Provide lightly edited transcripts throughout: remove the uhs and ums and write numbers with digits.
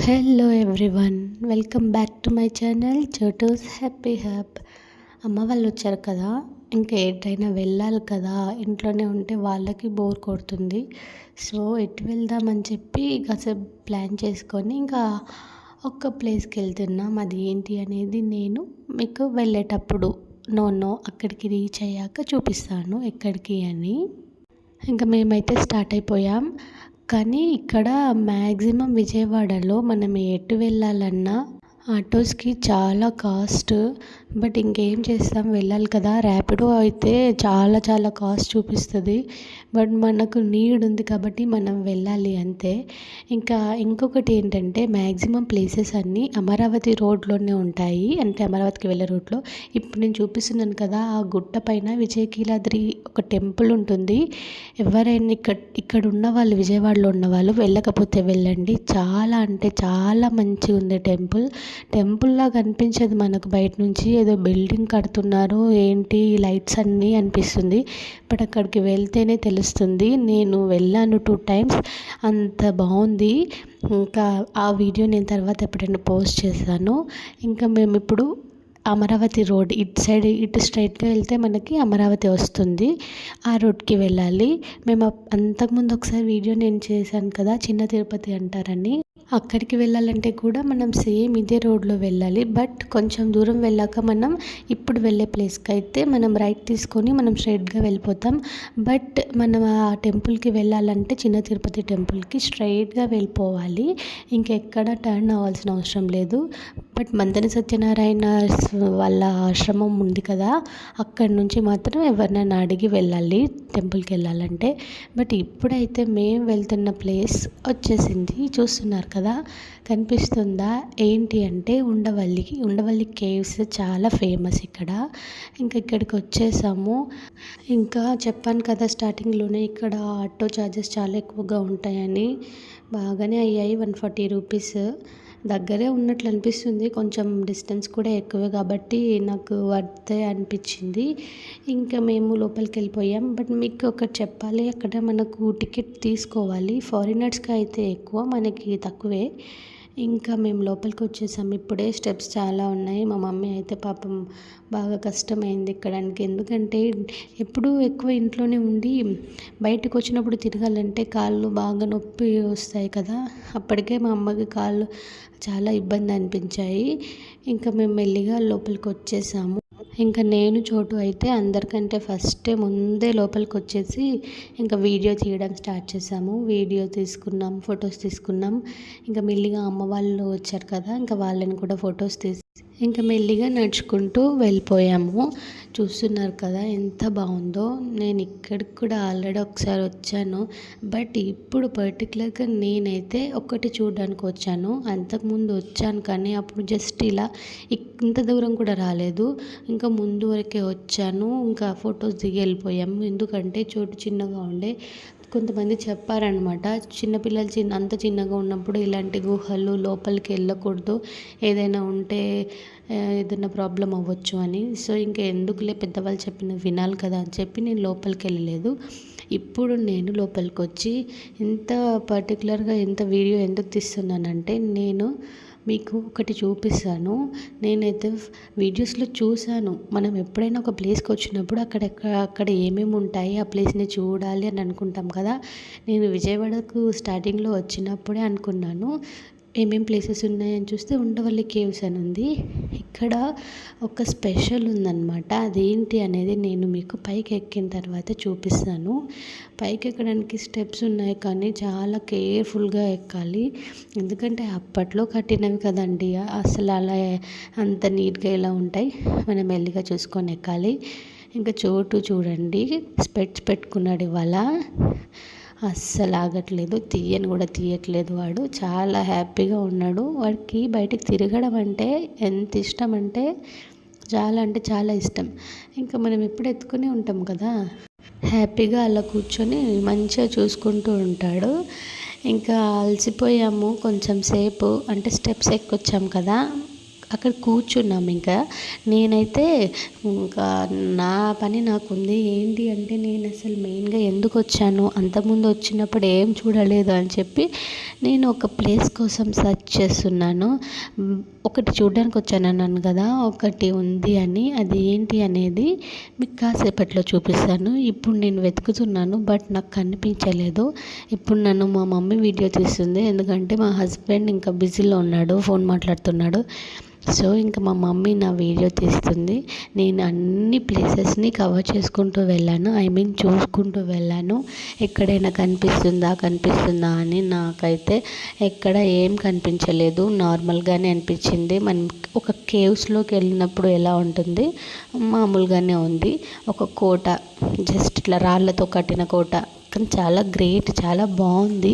Hello everyone, welcome back to my channel Chotu's Happy Hub. అమ్మ వాళ్ళు వచ్చారు కదా, ఇంకా ఎటైనా వెళ్ళాలి కదా, ఇంట్లోనే ఉంటే వాళ్ళకి బోర్ కొడుతుంది. సో ఎటు వెళ్దామని చెప్పి కాసేపు ప్లాన్ చేసుకొని ఇంకా ఒక్క ప్లేస్కి వెళ్తున్నాం. అది ఏంటి అనేది నేను మీకు వెళ్ళేటప్పుడు అక్కడికి రీచ్ అయ్యాక చూపిస్తాను ఎక్కడికి అని. ఇంకా మేమైతే స్టార్ట్ అయిపోయాం. కానీ ఇక్కడ మ్యాక్సిమం విజయవాడలో మనం ఎటు వెళ్ళాలన్నా ఆటోస్కి చాలా కాస్ట్. బట్ ఇంకేం చేస్తాం, వెళ్ళాలి కదా. ర్యాపిడో అయితే చాలా కాస్ట్ చూపిస్తుంది. బట్ మనకు నీడ్ ఉంది కాబట్టి మనం వెళ్ళాలి అంతే. ఇంకా ఇంకొకటి ఏంటంటే మ్యాక్సిమం ప్లేసెస్ అన్నీ అమరావతి రోడ్లోనే ఉంటాయి, అంటే అమరావతికి వెళ్ళే రోడ్లో. ఇప్పుడు నేను చూపిస్తున్నాను కదా, ఆ గుట్ట పైన విజయకీలాద్రి ఒక టెంపుల్ ఉంటుంది. ఎవరైనా ఇక్కడ ఉన్న వాళ్ళు, విజయవాడలో ఉన్న వాళ్ళు వెళ్ళకపోతే వెళ్ళండి. చాలా అంటే చాలా మంచిగా ఉంది టెంపుల్లా కనిపించదు మనకు బయట నుంచి. ఏదో బిల్డింగ్ కడుతున్నారు ఏంటి లైట్స్ అన్నీ అనిపిస్తుంది. బట్ అక్కడికి వెళ్తేనే తెలుస్తుంది. నేను వెళ్ళాను 2 times, అంత బాగుంది. ఇంకా ఆ వీడియో నేను తర్వాత ఎప్పుడైనా పోస్ట్ చేశాను. ఇంకా మేము ఇప్పుడు అమరావతి రోడ్ ఇటు స్ట్రైట్గా వెళ్తే మనకి అమరావతి వస్తుంది. ఆ రోడ్కి వెళ్ళాలి. మేము అంతకుముందు ఒకసారి వీడియో నేను చేశాను కదా, చిన్న తిరుపతి అంటారని. అక్కడికి వెళ్ళాలంటే కూడా మనం సేమ్ ఇదే రోడ్లో వెళ్ళాలి. బట్ కొంచెం దూరం వెళ్ళాక మనం ఇప్పుడు వెళ్ళే ప్లేస్కి అయితే మనం రైట్ తీసుకొని మనం స్ట్రైట్గా వెళ్ళిపోతాం. బట్ మనం ఆ టెంపుల్కి వెళ్ళాలంటే చిన్న తిరుపతి టెంపుల్కి స్ట్రైట్గా వెళ్ళిపోవాలి. ఇంకెక్కడ టర్న్ అవ్వాల్సిన అవసరం లేదు. బట్ మంతెన సత్యనారాయణ వాళ్ళ ఆశ్రమం ఉంది కదా, అక్కడి నుంచి మాత్రం ఎవరినైనా అడిగి వెళ్ళాలి టెంపుల్కి వెళ్ళాలంటే. బట్ ఇప్పుడైతే మేము వెళ్తున్న ప్లేస్ వచ్చేసింది, చూస్తున్నారు కదా, కనిపిస్తుందా? ఏంటి అంటే ఉండవల్లి కేవ్స్ చాలా ఫేమస్ ఇక్కడ. ఇంకా ఇక్కడికి వచ్చేసాము. ఇంకా చెప్పాను కదా స్టార్టింగ్లోనే, ఇక్కడ ఆటో ఛార్జెస్ చాలా ఎక్కువగా ఉంటాయని. బాగానే అయ్యాయి, 140 రూపీస్. దగ్గరే ఉన్నట్లు అనిపిస్తుంది, కొంచెం డిస్టెన్స్ కూడా ఎక్కువే కాబట్టి నాకు వర్తే అనిపించింది. ఇంకా మేము లోపలికి వెళ్ళిపోయాం. బట్ మీకు ఒకటి చెప్పాలి, అక్కడ మనకు టికెట్ తీసుకోవాలి. ఫారినర్స్కి అయితే ఎక్కువ, మనకి తక్కువే. ఇంకా మేము లోపలికి వచ్చేసాము. ఇప్పుడే స్టెప్స్ చాలా ఉన్నాయి. మా మమ్మీ అయితే పాపం బాగా కష్టమైంది ఎక్కడానికి. ఎందుకంటే ఎప్పుడూ ఎక్కువ ఇంట్లోనే ఉండి బయటకు వచ్చినప్పుడు తిరగాలంటే కాళ్ళు బాగా నొప్పి వస్తాయి కదా. అప్పటికే మా అమ్మకి కాళ్ళు చాలా ఇబ్బంది అనిపించాయి. ఇంకా మేము మెల్లిగా లోపలికి వచ్చేసాము. ఇంకా నేను చోటు అయితే అందరికంటే ముందే లోపలికి వచ్చేసి ఇంకా వీడియో తీయడం స్టార్ట్ చేసాము. వీడియో తీసుకున్నాం, ఫొటోస్ తీసుకున్నాం. ఇంకా మెల్లిగా అమ్మ వాళ్ళు వచ్చారు కదా, ఇంకా వాళ్ళని కూడా ఫొటోస్ తీసి ఇంకా మెల్లిగా నడుచుకుంటూ వెళ్ళిపోయాము. చూస్తున్నారు కదా ఎంత బాగుందో. నేను ఇక్కడికి కూడా ఆల్రెడీ ఒకసారి వచ్చాను. బట్ ఇప్పుడు పర్టికులర్గా నేనైతే ఒకటి చూడడానికి వచ్చాను. అంతకుముందు వచ్చాను కానీ అప్పుడు జస్ట్ ఇలా ఇంత దూరం కూడా రాలేదు. ఇంకా ముందు వరకే వచ్చాను. ఇంకా ఫొటోస్ దిగి వెళ్ళిపోయాము. ఎందుకంటే చోటు చిన్నగా ఉండే. కొంతమంది చెప్పారనమాట, చిన్నపిల్లలు అంత చిన్నగా ఉన్నప్పుడు ఇలాంటి గుహలు లోపలికి వెళ్ళకూడదు, ఏదైనా ఉంటే ఏదైనా ప్రాబ్లం అవ్వచ్చు అని. సో ఇంకా ఎందుకులే, పెద్దవాళ్ళు చెప్పిన వినాలి కదా అని చెప్పి నేను లోపలికి వెళ్ళలేదు. ఇప్పుడు నేను లోపలికి వచ్చి ఇంత పర్టికులర్గా వీడియో ఎందుకు తీస్తున్నానంటే, నేను మీకు ఒకటి చూపిస్తాను. నేనైతే వీడియోస్లో చూశాను, మనం ఎప్పుడైనా ఒక ప్లేస్కి వచ్చినప్పుడు అక్కడ ఏమేమి ఉంటాయి, ఆ ప్లేస్ని చూడాలి అని అనుకుంటాం కదా. నేను విజయవాడకు స్టార్టింగ్లో వచ్చినప్పుడే అనుకున్నాను, ఏమేం ప్లేసెస్ ఉన్నాయని చూస్తే ఉండవల్లి కేవ్స్ అని ఉంది. ఇక్కడ ఒక స్పెషల్ ఉందన్నమాట. అదేంటి అనేది నేను మీకు పైకి ఎక్కిన తర్వాత చూపిస్తాను. పైకి ఎక్కడానికి స్టెప్స్ ఉన్నాయి కానీ చాలా కేర్ఫుల్గా ఎక్కాలి. ఎందుకంటే అప్పట్లో కట్టినవి కదండి, అసలు అలా అంత నీట్గా ఎలా ఉంటాయి, మనం మెల్లిగా చూసుకొని ఎక్కాలి. ఇంకా చోటు చూడండి, స్పెట్స్ పెట్టుకున్నాడు ఇవాళ, అస్సలు ఆగట్లేదు, తీయట్లేదు. వాడు చాలా హ్యాపీగా ఉన్నాడు. వాడికి బయటికి తిరగడం అంటే ఎంత ఇష్టం అంటే చాలా ఇష్టం. ఇంకా మనం ఎప్పుడు ఎత్తుకుని ఉంటాం కదా, హ్యాపీగా అలా కూర్చొని మంచిగా చూసుకుంటూ ఉంటాడు. ఇంకా అలసిపోయాము కొంచెం సేపు, అంటే స్టెప్స్ ఎక్కొచ్చాం కదా, అక్కడ కూర్చున్నాం. ఇంకా నేనైతే ఇంకా నా పని నాకుంది. ఏంటి అంటే నేను అసలు మెయిన్గా ఎందుకు వచ్చాను, అంతకుముందు వచ్చినప్పుడు ఏం చూడలేదు అని చెప్పి నేను ఒక ప్లేస్ కోసం సెర్చ్ చేస్తున్నాను. ఒకటి చూడడానికి వచ్చాను కదా, ఒకటి ఉంది అని. అది ఏంటి అనేది మీకు కాసేపట్లో చూపిస్తాను. ఇప్పుడు నేను వెతుకుతున్నాను బట్ నాకు కనిపించలేదు. ఇప్పుడు నన్ను మా మమ్మీ వీడియో తీస్తుంది, ఎందుకంటే మా హస్బెండ్ ఇంకా బిజీలో ఉన్నాడు, ఫోన్ మాట్లాడుతున్నాడు. సో ఇంకా మా మమ్మీ నా వీడియో తీస్తుంది. నేను అన్ని ప్లేసెస్ని కవర్ చేసుకుంటూ వెళ్ళాను, చూసుకుంటూ వెళ్ళాను. ఎక్కడైనా కనిపిస్తుందా అని. నాకైతే ఎక్కడ ఏం కనిపించలేదు, నార్మల్గానే అనిపించింది. మనం ఒక కేవ్స్లోకి వెళ్ళినప్పుడు ఎలా ఉంటుంది మామూలుగానే ఉంది. ఒక కోట, జస్ట్ ఇట్లా రాళ్ళతో కట్టిన కోట, కానీ చాలా గ్రేట్, చాలా బాగుంది.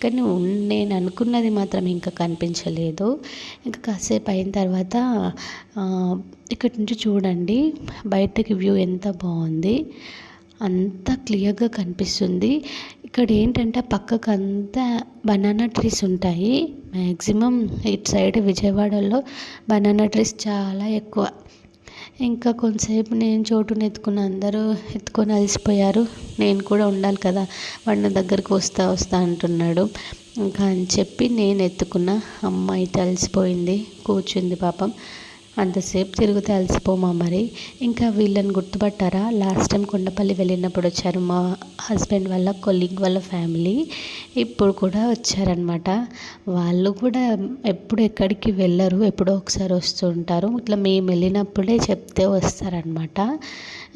కానీ నేను అనుకున్నది మాత్రం ఇంకా కనిపించలేదు. ఇంకా కాసేపు అయిన తర్వాత ఇక్కడ నుంచి చూడండి బయటకి వ్యూ ఎంత బాగుంది, అంత క్లియర్గా కనిపిస్తుంది. ఇక్కడ ఏంటంటే పక్కకు అంతా బనానా ట్రీస్ ఉంటాయి. మ్యాక్సిమం ఇటు సైడ్ విజయవాడలో బనానా ట్రీస్ చాలా ఎక్కువ. ఇంకా కొంతసేపు నేను చోటుని అందరూ ఎత్తుకొని అలసిపోయారు. నేను కూడా ఉండాలి కదా, వాడు నా దగ్గరికి వస్తా అంటున్నాడు. ఇంకా అని చెప్పి నేను ఎత్తుకున్న. అమ్మ అయితే అలసిపోయింది, కూర్చుంది పాపం. అంతసేపు తిరిగితే అలసిపోమా మరి. ఇంకా వీళ్ళని గుర్తుపట్టారా, లాస్ట్ టైం కొండపల్లి వెళ్ళినప్పుడు వచ్చారు మా హస్బెండ్ వాళ్ళ కొలీగ్ వాళ్ళ ఫ్యామిలీ. ఇప్పుడు కూడా వచ్చారనమాట. వాళ్ళు కూడా ఎప్పుడు ఎక్కడికి వెళ్ళరు, ఎప్పుడో ఒకసారి వస్తూ ఉంటారు. ఇట్లా మేము వెళ్ళినప్పుడే చెప్తే వస్తారనమాట.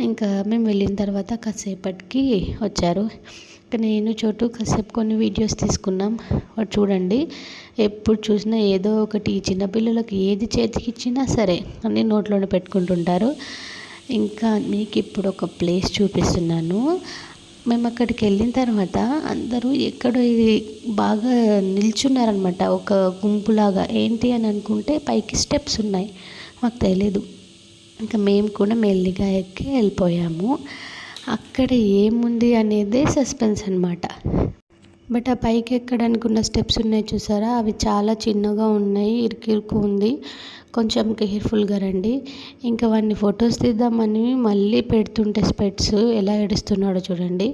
ఇంకా మేము వెళ్ళిన తర్వాత కాసేపటికి వచ్చారు. నేను చోటు కాసేపు కొన్ని వీడియోస్ తీసుకున్నాం. చూడండి, ఎప్పుడు చూసినా ఏదో ఒకటి, చిన్నపిల్లలకి ఏది చేతికి ఇచ్చినా సరే అన్నీ నోట్లోనే పెట్టుకుంటుంటారు. ఇంకా మీకు ఇప్పుడు ఒక ప్లేస్ చూపిస్తున్నాను. మేము అక్కడికి వెళ్ళిన తర్వాత అందరూ ఎక్కడో ఇది బాగా నిల్చున్నారనమాట, ఒక గుంపులాగా. ఏంటి అని అనుకుంటే పైకి స్టెప్స్ ఉన్నాయి, మాకు తెలీదు. ఇంకా మేము కూడా మెల్లిగా ఎక్కి వెళ్ళిపోయాము. అక్కడ ఏముంది అనేదే సస్పెన్స్ అనమాట. బట్ ఆ పైకి ఎక్కడానికి ఉన్న స్టెప్స్ ఉన్నాయి చూసారా, అవి చాలా చిన్నగా ఉన్నాయి, ఇరుకు ఉంది. కొంచెం కేర్ఫుల్గా రండి. ఇంకా వాడిని ఫొటోస్ తీద్దామని మళ్ళీ పెడుతుంటే స్పెట్స్ ఎలా ఏడుస్తున్నాడో చూడండి.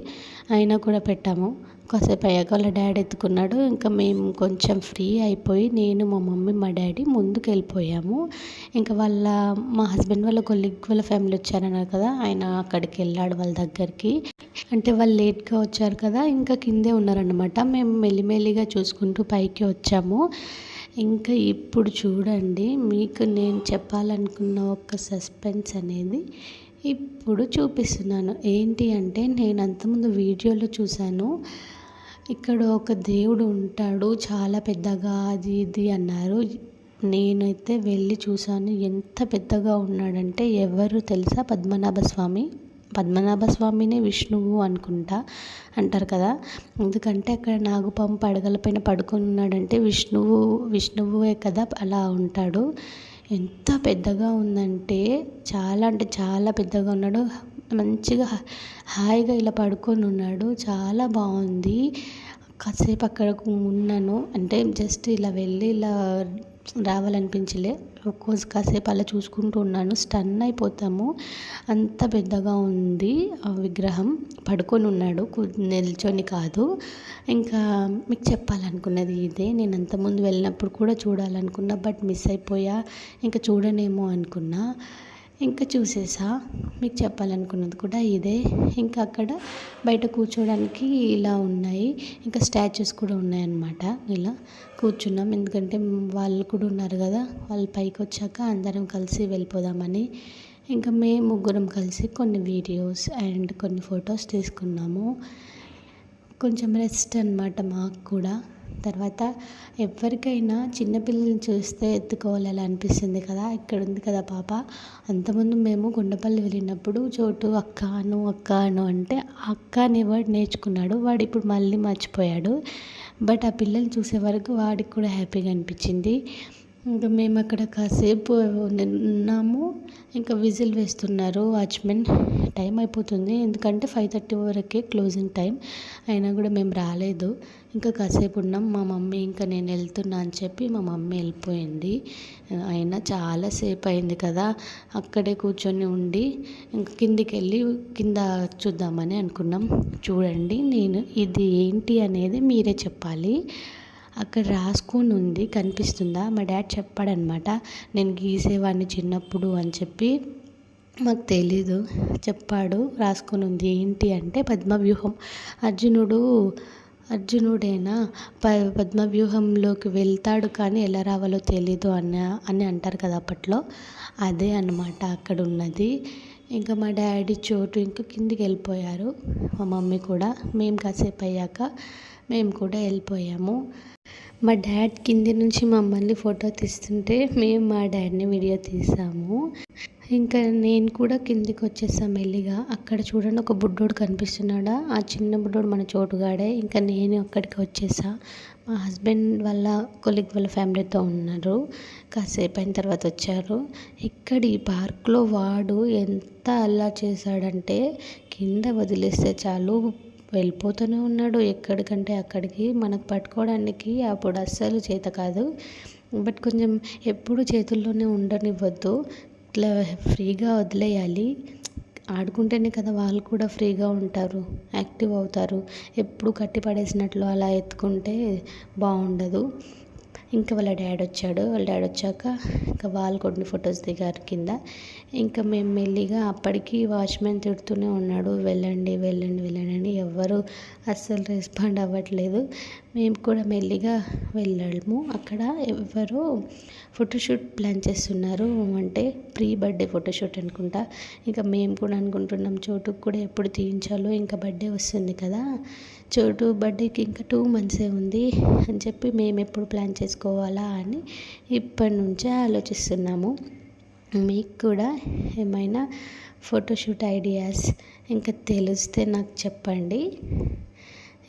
అయినా కూడా పెట్టాము. కాసేపు అయ్యాక వాళ్ళ డాడీ ఎత్తుకున్నాడు. ఇంకా మేము కొంచెం ఫ్రీ అయిపోయి నేను, మా మమ్మీ, మా డాడీ ముందుకు వెళ్ళిపోయాము. ఇంకా మా హస్బెండ్ వాళ్ళ కొలీగ్ వాళ్ళ ఫ్యామిలీ వచ్చారన్నారు కదా, ఆయన అక్కడికి వెళ్ళాడు వాళ్ళ దగ్గరికి. అంటే వాళ్ళు లేట్గా వచ్చారు కదా, ఇంకా కిందే ఉన్నారనమాట. మేము మెల్లిమెల్లిగా చూసుకుంటూ పైకి వచ్చాము. ఇంకా ఇప్పుడు చూడండి, మీకు నేను చెప్పాలనుకున్న ఒక సస్పెన్స్ అనేది ఇప్పుడు చూపిస్తున్నాను. ఏంటి అంటే, నేను అంతకుముందు వీడియోలో చూశాను, ఇక్కడ ఒక దేవుడు ఉంటాడు చాలా పెద్దగా, అది ఇది అన్నారు. నేనైతే వెళ్ళి చూశాను. ఎంత పెద్దగా ఉన్నాడంటే ఎవరు తెలుసా, పద్మనాభ స్వామినే విష్ణువు అనుకుంటా అంటారు కదా. ఎందుకంటే అక్కడ నాగుపాము పడగలపైన పడుకొని ఉన్నాడంటే విష్ణువువే కదా, అలా ఉంటాడు. ఎంత పెద్దగా ఉందంటే చాలా, అంటే చాలా పెద్దగా ఉన్నాడు. మంచిగా హాయిగా ఇలా పడుకొని ఉన్నాడు, చాలా బాగుంది. కాసేపు అక్కడ ఉన్నాను, అంటే జస్ట్ ఇలా వెళ్ళి ఇలా రావాలనిపించలే. కాసేపు అలా చూసుకుంటూ ఉన్నాను. స్టన్ అయిపోతాము, అంత పెద్దగా ఉంది ఆ విగ్రహం. పడుకొని ఉన్నాడు, నిల్చొని కాదు. ఇంకా మీకు చెప్పాలనుకున్నది ఇదే. నేను అంతకుముందు వెళ్ళినప్పుడు కూడా చూడాలనుకున్నా, బట్ మిస్ అయిపోయా. ఇంకా చూడనేమో అనుకున్నా, ఇంకా చూసేసా. మీకు చెప్పాలనుకున్నది కూడా ఇదే. ఇంకా అక్కడ బయట కూర్చోడానికి ఇలా ఉన్నాయి, ఇంకా స్టాచ్యూస్ కూడా ఉన్నాయన్నమాట. ఇలా కూర్చున్నాం, ఎందుకంటే వాళ్ళు కూడా ఉన్నారు కదా, వాళ్ళు పైకి వచ్చాక అందరం కలిసి వెళ్ళిపోదామని. ఇంకా మేము ముగ్గురం కలిసి కొన్ని వీడియోస్ అండ్ కొన్ని ఫొటోస్ తీసుకున్నాము. కొంచెం రెస్ట్ అనమాట మాకు కూడా. తర్వాత ఎవరికైనా చిన్నపిల్లల్ని చూస్తే ఎత్తుకోవాలి అలా అనిపిస్తుంది కదా. ఇక్కడ ఉంది కదా పాప, అంతకుముందు మేము కొండపల్లి వెళ్ళినప్పుడు చోటు అక్క అను అంటే అక్క అనే వర్డ్ నేర్చుకున్నాడు. వాడు ఇప్పుడు మళ్ళీ మర్చిపోయాడు. బట్ ఆ పిల్లల్ని చూసే వరకు వాడికి కూడా హ్యాపీగా అనిపించింది. ఇంకా మేము అక్కడ కాసేపు ఉన్నాము. ఇంకా విజిల్ వేస్తున్నారు వాచ్మెన్. టైం అయిపోతుంది, ఎందుకంటే 5:30 వరకే క్లోజింగ్ టైం. అయినా కూడా మేము రాలేదు. ఇంకా కాసేపు ఉన్నాం. మా మమ్మీ ఇంకా నేను వెళ్తున్నా అని చెప్పి మా మమ్మీ వెళ్ళిపోయింది. అయినా చాలాసేపు అయింది కదా, అక్కడే కూర్చొని ఉండి ఇంకా కిందికి వెళ్ళి కింద చూద్దామని అనుకున్నాం. చూడండి, నేను ఇది ఏంటి అనేది మీరే చెప్పాలి. అక్కడ రాసుకొని ఉంది, కనిపిస్తుందా? మా డాడ్ చెప్పాడనమాట, నేను గీసేవాడిని చిన్నప్పుడు అని చెప్పి. మాకు తెలీదు, చెప్పాడు. రాసుకొని ఉంది. ఏంటి అంటే పద్మవ్యూహం. అర్జునుడేనా పద్మవ్యూహంలోకి వెళ్తాడు కానీ ఎలా రావాలో తెలీదు అని అంటారు కదా అప్పట్లో. అదే అన్నమాట అక్కడ ఉన్నది. ఇంకా మా డాడీ చోటు ఇంకా కిందికి వెళ్ళిపోయారు, మా మమ్మీ కూడా. మేము కాసేపు అయ్యాక మేము కూడా వెళ్ళిపోయాము. మా డాడ్ కింది నుంచి మమ్మల్ని ఫోటో తీస్తుంటే మేము మా డాడీని వీడియో తీసాము. ఇంకా నేను కూడా కిందికి వచ్చేసాను మెల్లిగా. అక్కడ చూడండి, ఒక బుడ్డోడు కనిపిస్తున్నాడా? ఆ చిన్న బుడ్డోడు మన చోటుగాడే. ఇంకా నేను అక్కడికి వచ్చేసా. మా హస్బెండ్ వాళ్ళ కొలీగ్ వాళ్ళ ఫ్యామిలీతో ఉన్నారు. కాసేపు అయిన తర్వాత వచ్చారు. ఇక్కడ ఈ పార్క్లో వాడు ఎంత అలా చేశాడంటే, కింద వదిలేస్తే చాలు వెళ్ళిపోతూనే ఉన్నాడు ఎక్కడికంటే అక్కడికి. మనకు పట్టుకోవడానికి అప్పుడు అస్సలు చేత కాదు. బట్ కొంచెం ఎప్పుడు చేతుల్లోనే ఉండనివ్వద్దు, ఇట్లా ఫ్రీగా వదిలేయాలి. ఆడుకుంటేనే కదా వాళ్ళు కూడా ఫ్రీగా ఉంటారు, యాక్టివ్ అవుతారు. ఎప్పుడు కట్టి పడేసినట్లు అలా ఎత్తుకుంటే బాగుండదు. ఇంకా వాళ్ళ డాడీ వచ్చాక ఇంకా వాళ్ళు కొన్ని ఫొటోస్ దిగారు కింద. ఇంకా మేము మెల్లిగా, అప్పటికి వాచ్మెన్ తిడుతూనే ఉన్నాడు, వెళ్ళండి వెళ్ళండి వెళ్ళండి. ఎవ్వరు అస్సలు రెస్పాండ్ అవ్వట్లేదు. మేము కూడా మెల్లిగా వెళ్ళాము. అక్కడ ఎవరో ఫోటోషూట్ ప్లాన్ చేస్తున్నారు, అంటే ప్రీ బర్త్డే ఫోటోషూట్ అనుకుంటా. ఇంకా మేము కూడా అనుకుంటున్నాం చోటుకు కూడా ఎప్పుడు తీయించాలో, ఇంకా బర్త్డే వస్తుంది కదా, చోటు బర్త్డేకి ఇంకా 2 months ఉంది అని చెప్పి మేము ఎప్పుడు ప్లాన్ చేసుకోవాలా అని ఇప్పటి నుంచే ఆలోచిస్తున్నాము. మీకు కూడా ఏమైనా ఫోటోషూట్ ఐడియాస్ ఇంకా తెలిస్తే నాకు చెప్పండి.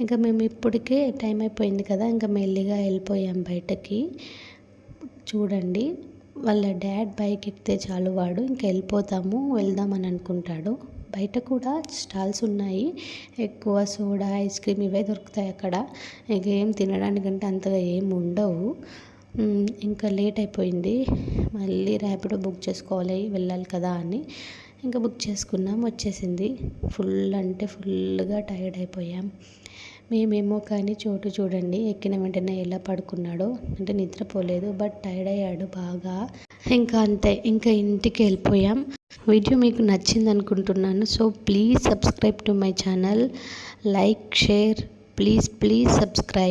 ఇంకా మేము ఇప్పటికే టైం అయిపోయింది కదా, ఇంకా మెల్లిగా వెళ్ళిపోయాం బయటకి. చూడండి, వాళ్ళ డాడ్ బైక్ ఎక్కితే చాలు వాడు ఇంకా వెళ్దామని అనుకుంటాడు. బయట కూడా స్టాల్స్ ఉన్నాయి, ఎక్కువ సోడా, ఐస్ క్రీమ్ ఇవే దొరుకుతాయి అక్కడ. ఇంకేం తినడానికంటే అంతగా ఏం ఉండవు. ఇంకా లేట్ అయిపోయింది, మళ్ళీ ర్యాపిడో బుక్ చేసుకోవాలి, వెళ్ళాలి కదా అని ఇంకా బుక్ చేసుకున్నాం. వచ్చేసింది. ఫుల్గా టైర్డ్ అయిపోయాం మేమేమో. కానీ చోటు చూడండి, ఎక్కిన వెంటనే ఎలా పడుకున్నాడో, అంటే నిద్రపోలేదు బట్ టైర్డ్ అయ్యాడు బాగా. ఇంకా అంతే, ఇంకా ఇంటికి వెళ్ళిపోయాం. వీడియో మీకు నచ్చింది అనుకుంటున్నాను. So please subscribe to my channel, like, share, please subscribe.